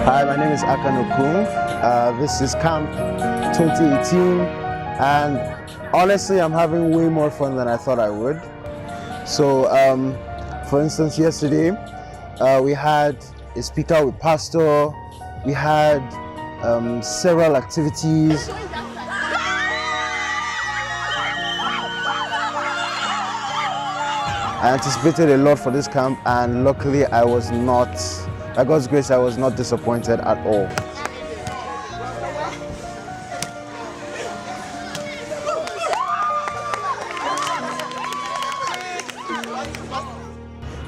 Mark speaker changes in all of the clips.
Speaker 1: Hi, my name is Akan Okun. This is Camp 2018, and honestly, I'm having way more fun than I thought I would. So, for instance, yesterday we had a speaker with pastor. We had several activities. I anticipated a lot for this camp, and luckily I was not, by God's grace, I was not disappointed at all.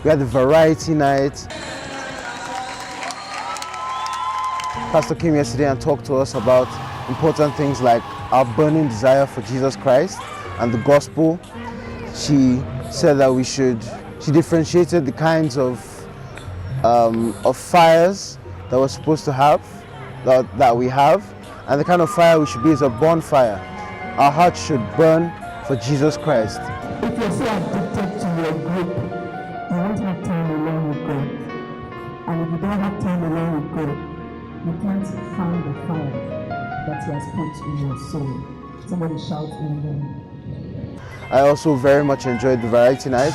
Speaker 1: We had the variety night. Pastor came yesterday and talked to us about important things like our burning desire for Jesus Christ and the gospel. She said that she differentiated the kinds of fires that we're supposed to have, that we have, and the kind of fire we should be is a bonfire. Our hearts should burn for Jesus Christ.
Speaker 2: If you're so addicted to your group, you won't have time alone with God. And if you don't have time alone with God, you can't find the fire that He has put in your soul. Somebody shout amen.
Speaker 1: I also very much enjoyed the variety night.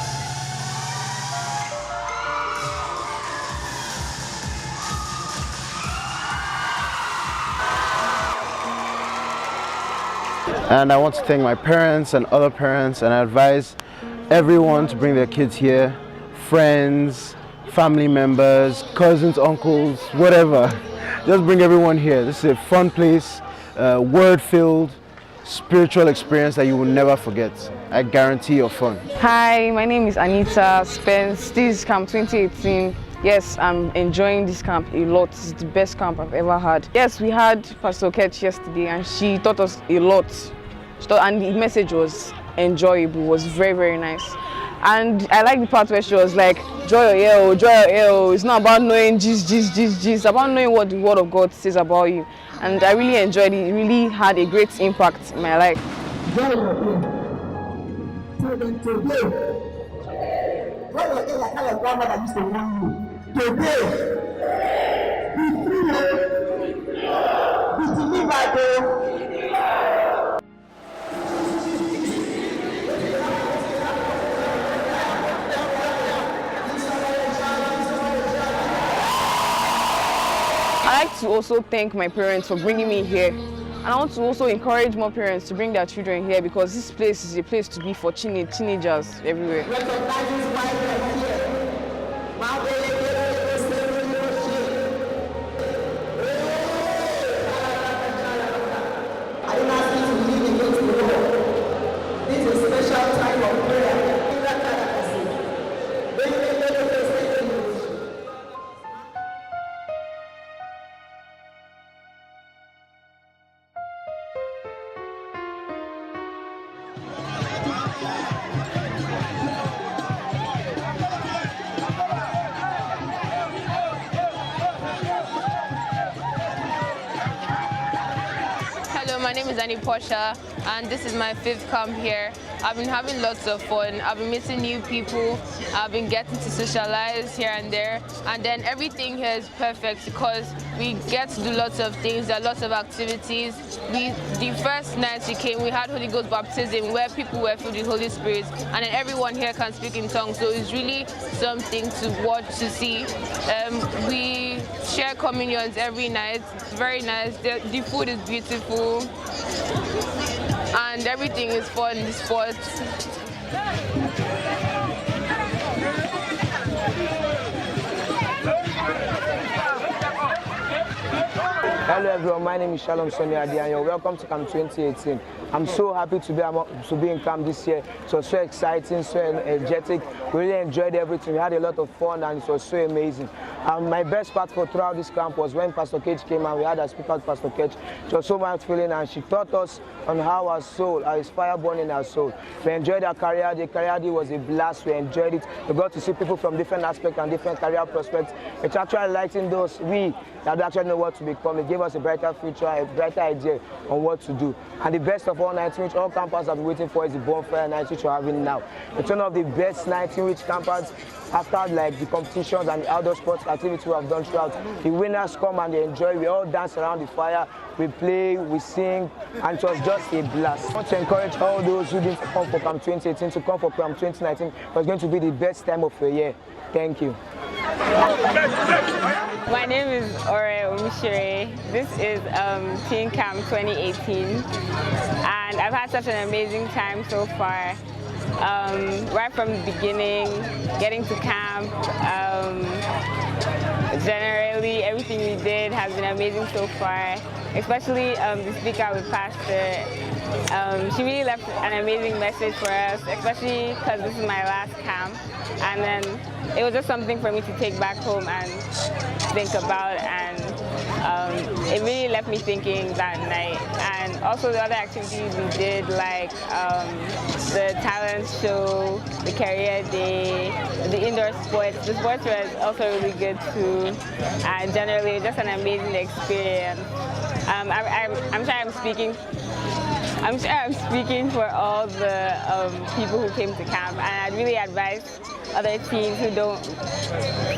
Speaker 1: And I want to thank my parents and other parents, and I advise everyone to bring their kids here, friends, family members, cousins, uncles, whatever. Just bring everyone here. This is a fun place, word-filled, spiritual experience that you will never forget. I guarantee you're fun.
Speaker 3: Hi, my name is Anita Spence. This is Camp 2018. Yes, I'm enjoying this camp a lot. It's the best camp I've ever had. Yes, we had Pastor Ketch yesterday and she taught us a lot. And the message was enjoyable, was very, very nice. And I like the part where she was like, joy your ear. It's not about knowing Jesus. It's about knowing what the Word of God says about you. And I really enjoyed it. It really had a great impact in my life.
Speaker 2: Joy your ear. Tell them today. Joy your ear like how your grandmother used to warn you. Today, be free, be delivered.
Speaker 3: I like to also thank my parents for bringing me here. And I want to also encourage more parents to bring their children here because this place is a place to be for teenagers everywhere.
Speaker 4: Hello, my name is Annie Portia, and this is my 5th camp here. I've been having lots of fun. I've been meeting new people. I've been getting to socialize here and there. And then everything here is perfect because we get to do lots of things. There are lots of activities. The first night we came, we had Holy Ghost baptism where people were filled with the Holy Spirit. And then everyone here can speak in tongues. So it's really something to watch, to see. We share communions every night. It's very nice. The food is beautiful. And everything is fun in the sports.
Speaker 5: Hello everyone, my name is Shalom Sonia Adi and you're welcome to Camp 2018. I'm so happy to be in camp this year. It was so exciting, so energetic. We really enjoyed everything. We had a lot of fun and it was so amazing. My best part throughout this camp was when Pastor Ketch came and we had a speaker, Pastor Ketch. It was so much feeling and she taught us on how our soul, how is fire burning in our soul. We enjoyed our career. The career day was a blast. We enjoyed it. We got to see people from different aspects and different career prospects. It actually lightened those that actually know what to become. It gave us a brighter future, a brighter idea on what to do. And the best of all nights, which all campers have been waiting for, is the bonfire night, which we're having now. It's one of the best nights in which campers, after like the competitions and the outdoor sports activity we have done throughout. The winners come and they enjoy. We all dance around the fire. We play, we sing, and it was just a blast. I want to encourage all those who didn't come for Camp 2018 to come for Camp 2019. It was going to be the best time of the year. Thank you.
Speaker 6: My name is Ore Omishire. This is Teen Camp 2018, and I've had such an amazing time so far. Right from the beginning, getting to camp, generally everything we did has been amazing so far, especially the speaker with Pastor. She really left an amazing message for us, especially because this is my last camp, and then it was just something for me to take back home and think about, and it really left me thinking that night. And also the other activities we did, like the talent show, the career day, the indoor sports. The sports was also really good too, and generally just an amazing experience. I'm sure I'm speaking for all the people who came to camp, and I'd really advise other teens who don't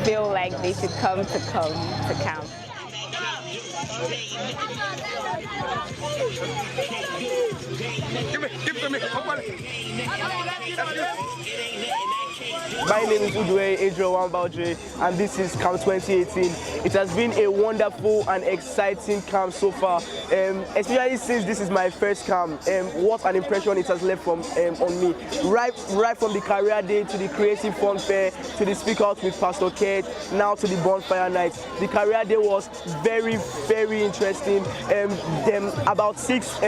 Speaker 6: feel like they should come to camp.
Speaker 7: My name is Udwe Adrian Wambaudre, and this is Camp 2018. It has been a wonderful and exciting camp so far, especially since this is my first camp. What an impression it has left on me. Right from the career day to the creative fun fair to the speak out with Pastor Kate, now to the bonfire night. The career day was very, very interesting. About six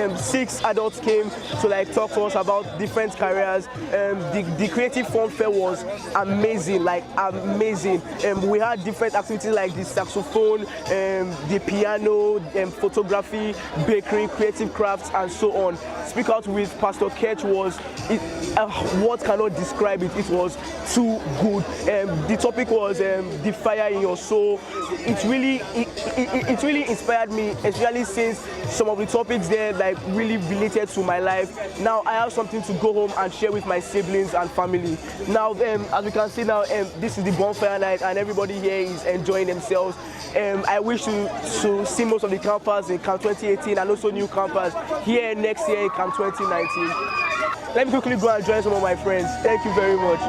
Speaker 7: adults came to talk to us about different careers. The creative fun fair was amazing, amazing. We had different activities like the saxophone, the piano, photography, bakery, creative crafts, and so on. Speak out with Pastor Ketch was, what cannot describe it, it was too good. The topic was the fire in your soul. It really inspired me, especially since some of the topics there really related to my life. Now I have something to go home and share with my siblings and family. Now, as we can see now, this is the bonfire night and everybody here is enjoying themselves. I wish to see most of the campers in Camp 2018 and also new campers here next year in Camp 2019. Let me quickly go and join some of my friends. Thank you very much.